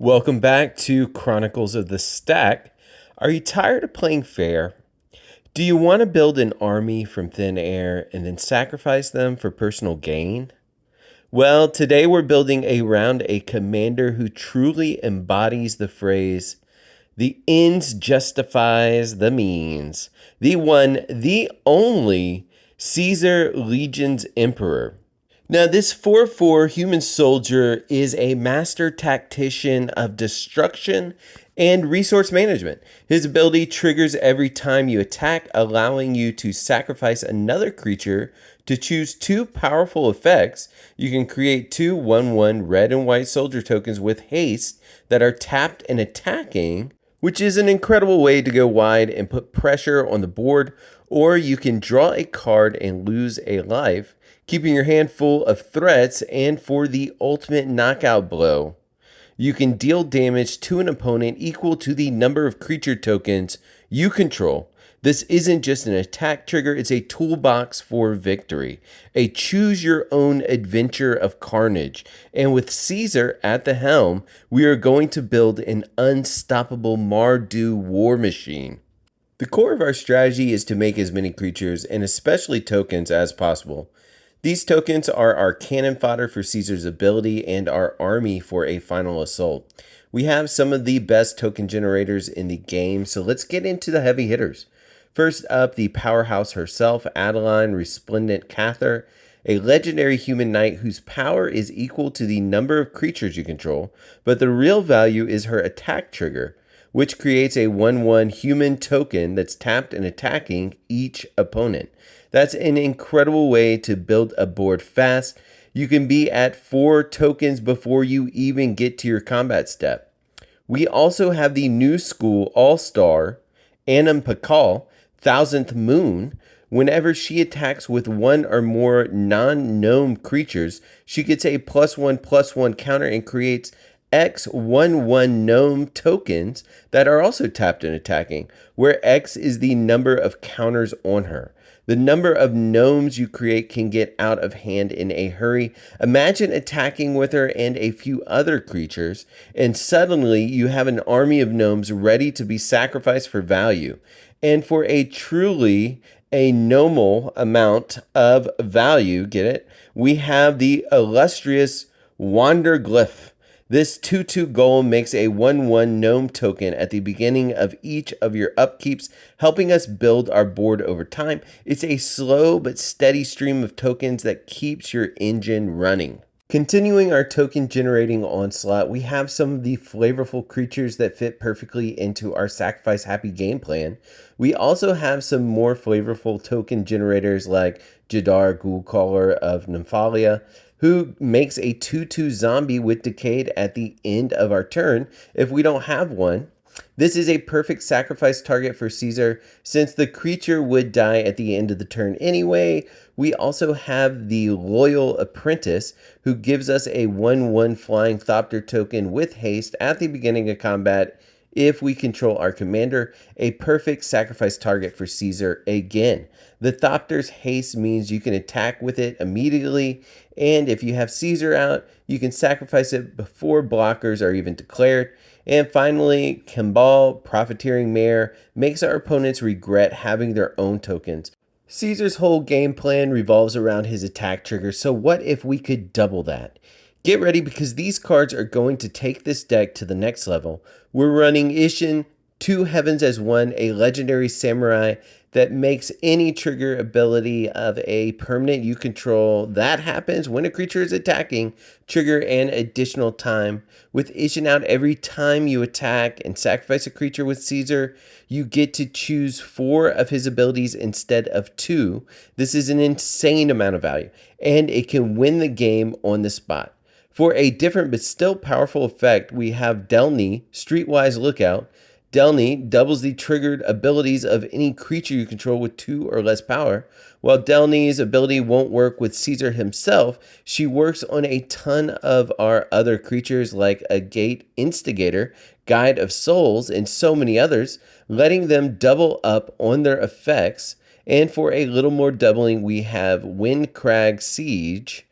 Welcome back to Chronicles of the Stack. Are you tired of playing fair? Do you want to build an army from thin air and then sacrifice them for personal gain? Well, today we're building around a commander who truly embodies the phrase, the ends justifies the means. The one, the only Caesar Legion's Emperor. Now, this 4/4 human soldier is a master tactician of destruction and resource management. His ability triggers every time you attack, allowing you to sacrifice another creature to choose two powerful effects. You can create two 1/1 red and white soldier tokens with haste that are tapped and attacking, which is an incredible way to go wide and put pressure on the board, or you can draw a card and lose a life, keeping your hand full of threats, and for the ultimate knockout blow, you can deal damage to an opponent equal to the number of creature tokens you control. This isn't just an attack trigger, it's a toolbox for victory, a choose-your-own adventure of carnage. And with Caesar at the helm, we are going to build an unstoppable Mardu war machine. The core of our strategy is to make as many creatures, and especially tokens, as possible. These tokens are our cannon fodder for Caesar's ability and our army for a final assault. We have some of the best token generators in the game, so let's get into the heavy hitters. First up, the powerhouse herself, Adeline Resplendent Cather, a legendary human knight whose power is equal to the number of creatures you control, but the real value is her attack trigger, which creates a 1/1 human token that's tapped and attacking each opponent. That's an incredible way to build a board fast. You can be at 4 tokens before you even get to your combat step. We also have the new school all-star, Annam Pakal, 1000th Moon. Whenever she attacks with one or more non-gnome creatures, she gets a +1/+1 counter and creates X 1/1 gnome tokens that are also tapped and attacking, where X is the number of counters on her. The number of gnomes you create can get out of hand in a hurry. Imagine attacking with her and a few other creatures, and suddenly you have an army of gnomes ready to be sacrificed for value. And for a truly a nominal amount of value, get it? We have the illustrious Wanderglyph. This 2/2 golem makes a 1/1 gnome token at the beginning of each of your upkeeps, helping us build our board over time. It's a slow but steady stream of tokens that keeps your engine running. Continuing our token generating onslaught, we have some of the flavorful creatures that fit perfectly into our sacrifice happy game plan. We also have some more flavorful token generators like Jadar Ghoulcaller of Nymphalia, who makes a 2/2 zombie with Decayed at the end of our turn if we don't have one. This is a perfect sacrifice target for Caesar since the creature would die at the end of the turn anyway. We also have the Loyal Apprentice, who gives us a 1/1 Flying Thopter token with haste at the beginning of combat if we control our commander, a perfect sacrifice target for Caesar again. The Thopter's haste means you can attack with it immediately, and if you have Caesar out, you can sacrifice it before blockers are even declared. And finally, Kimball, Profiteering Mare, makes our opponents regret having their own tokens. Caesar's whole game plan revolves around his attack trigger, so what if we could double that? Get ready because these cards are going to take this deck to the next level. We're running Ishin, 2 Heavens as 1, a legendary samurai that makes any trigger ability of a permanent you control that happens when a creature is attacking trigger an additional time. With Ishin out, every time you attack and sacrifice a creature with Caesar, you get to choose 4 of his abilities instead of 2. This is an insane amount of value, and it can win the game on the spot. For a different but still powerful effect, we have Delny, Streetwise Lookout. Delny doubles the triggered abilities of any creature you control with 2 or less power. While Delny's ability won't work with Caesar himself, she works on a ton of our other creatures like a Gate Instigator, Guide of Souls, and so many others, letting them double up on their effects. And for a little more doubling, we have Windcrag Siege.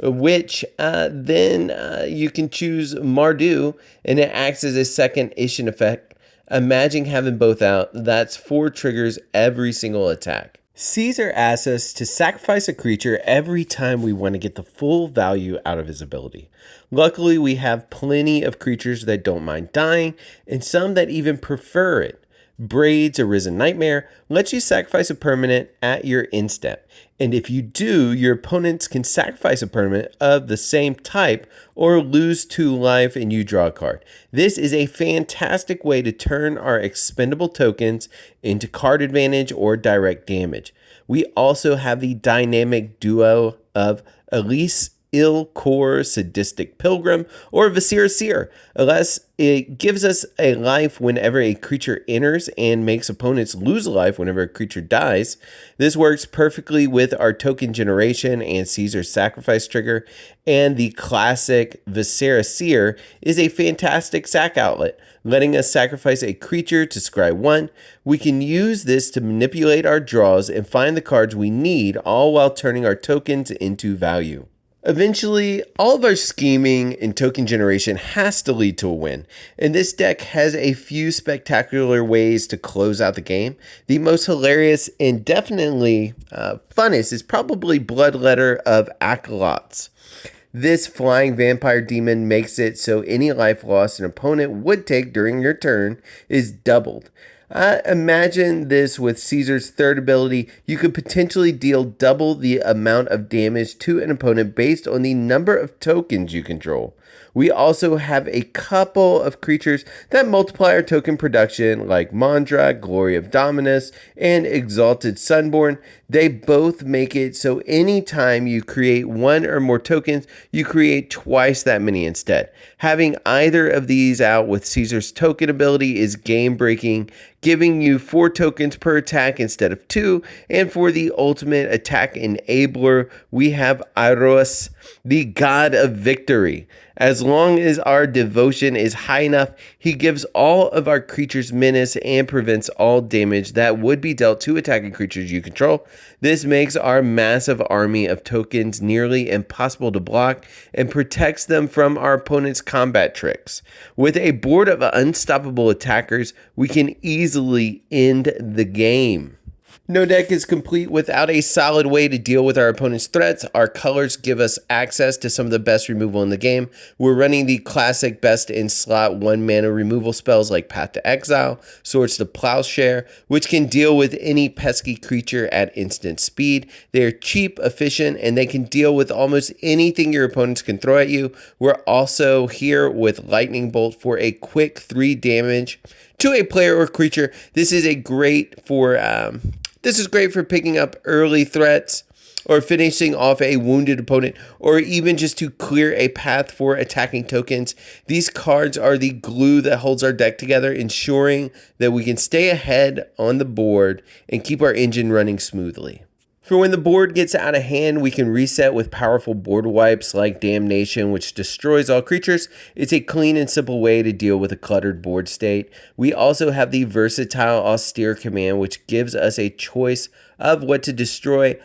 which then you can choose Mardu, and it acts as a second Ishin effect. Imagine having both out. That's 4 triggers every single attack. Caesar asks us to sacrifice a creature every time we want to get the full value out of his ability. Luckily, we have plenty of creatures that don't mind dying, and some that even prefer it. Braids Arisen Nightmare lets you sacrifice a permanent at your end step. And if you do, your opponents can sacrifice a permanent of the same type or lose 2 life and you draw a card. This is a fantastic way to turn our expendable tokens into card advantage or direct damage. We also have the dynamic duo of Elise Ill-Core Sadistic Pilgrim or Viscera Seer. Unless it gives us a life whenever a creature enters and makes opponents lose a life whenever a creature dies. This works perfectly with our token generation and Caesar's sacrifice trigger, and the classic Viscera Seer is a fantastic sack outlet, letting us sacrifice a creature to scry 1. We can use this to manipulate our draws and find the cards we need, all while turning our tokens into value. Eventually, all of our scheming and token generation has to lead to a win, and this deck has a few spectacular ways to close out the game. The most hilarious and definitely funnest is probably Bloodletter of Acolytes. This flying vampire demon makes it so any life loss an opponent would take during your turn is doubled. Imagine this with Caesar's third ability. You could potentially deal double the amount of damage to an opponent based on the number of tokens you control. We also have a couple of creatures that multiply our token production, like Mondra, Glory of Dominus, and Exalted Sunborn. They both make it so anytime you create 1 or more tokens, you create twice that many instead. Having either of these out with Caesar's token ability is game-breaking, giving you 4 tokens per attack instead of 2. And for the ultimate attack enabler, we have Eros, the god of victory. As long as our devotion is high enough, he gives all of our creatures menace and prevents all damage that would be dealt to attacking creatures you control. This makes our massive army of tokens nearly impossible to block and protects them from our opponent's combat tricks. With a board of unstoppable attackers, we can easily end the game. No deck is complete without a solid way to deal with our opponent's threats. Our colors give us access to some of the best removal in the game. We're running the classic best in slot 1 mana removal spells like Path to Exile, Swords to Plowshare, which can deal with any pesky creature at instant speed. They're cheap, efficient, and they can deal with almost anything your opponents can throw at you. We're also here with Lightning Bolt for a quick 3 damage to a player or creature. This is great for picking up early threats or finishing off a wounded opponent, or even just to clear a path for attacking tokens. These cards are the glue that holds our deck together, ensuring that we can stay ahead on the board and keep our engine running smoothly. For when the board gets out of hand, we can reset with powerful board wipes like Damnation, which destroys all creatures. It's a clean and simple way to deal with a cluttered board state. We also have the versatile Austere command, which gives us a choice of what to destroy,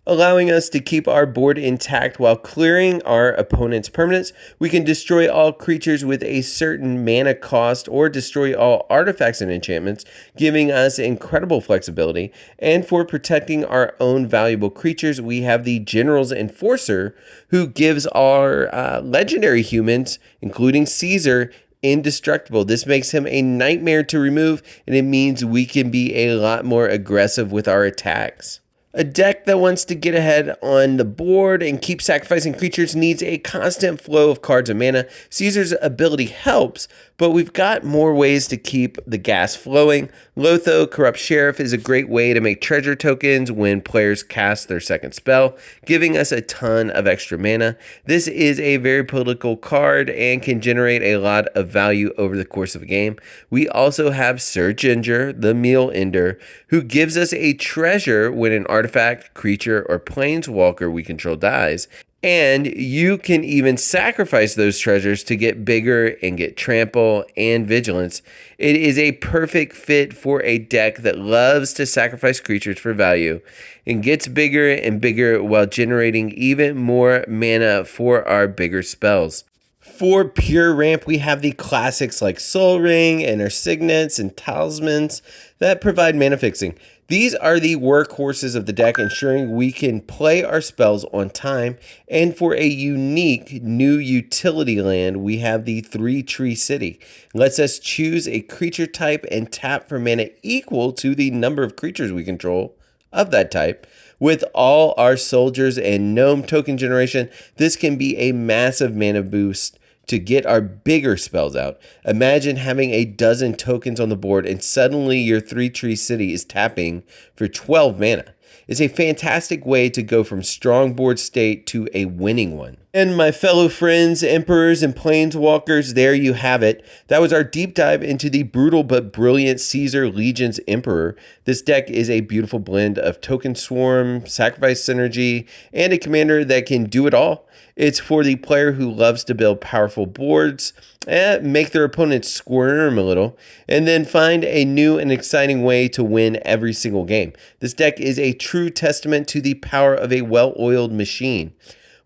allowing us to keep our board intact while clearing our opponent's permanents. We can destroy all creatures with a certain mana cost or destroy all artifacts and enchantments, giving us incredible flexibility. And for protecting our own valuable creatures, we have the General's Enforcer, who gives our legendary humans, including Caesar, indestructible. This makes him a nightmare to remove, and it means we can be a lot more aggressive with our attacks. A deck that wants to get ahead on the board and keep sacrificing creatures needs a constant flow of cards and mana. Caesar's ability helps, but we've got more ways to keep the gas flowing. Lotho, Corrupt Sheriff, is a great way to make treasure tokens when players cast their second spell, giving us a ton of extra mana. This is a very political card and can generate a lot of value over the course of a game. We also have Sir Ginger, the Meal Ender, who gives us a treasure when an artifact, creature, or planeswalker we control dies. And you can even sacrifice those treasures to get bigger and get trample and vigilance. It is a perfect fit for a deck that loves to sacrifice creatures for value and gets bigger and bigger while generating even more mana for our bigger spells. For pure ramp, we have the classics like Soul Ring and our signets and talismans that provide mana fixing. These are the workhorses of the deck, ensuring we can play our spells on time. And for a unique new utility land, we have the 3-Tree City. It lets us choose a creature type and tap for mana equal to the number of creatures we control of that type. With all our soldiers and gnome token generation, this can be a massive mana boost to get our bigger spells out. Imagine having a dozen tokens on the board and suddenly your 3-Tree City is tapping for 12 mana. It's a fantastic way to go from strong board state to a winning one. And my fellow friends, emperors, and planeswalkers, there you have it. That was our deep dive into the brutal but brilliant Caesar Legion's Emperor. This deck is a beautiful blend of token swarm, sacrifice synergy, and a commander that can do it all. It's for the player who loves to build powerful boards, make their opponents squirm a little, and then find a new and exciting way to win every single game. This deck is a true testament to the power of a well-oiled machine.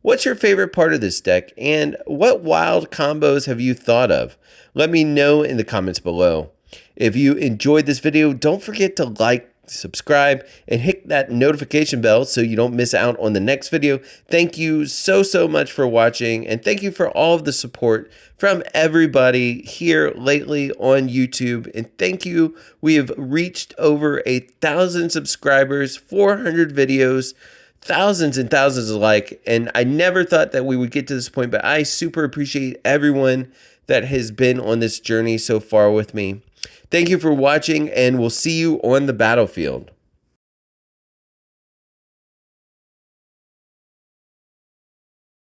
What's your favorite part of this deck, and what wild combos have you thought of? Let me know in the comments below. If you enjoyed this video, don't forget to like, subscribe, and hit that notification bell so you don't miss out on the next video. Thank you so much for watching, and thank you for all of the support from everybody here lately on YouTube. And thank you. We have reached over 1,000 subscribers, 400 videos, thousands and thousands of likes, and I never thought that we would get to this point, but I super appreciate everyone that has been on this journey so far with me. Thank you for watching, and we'll see you on the battlefield.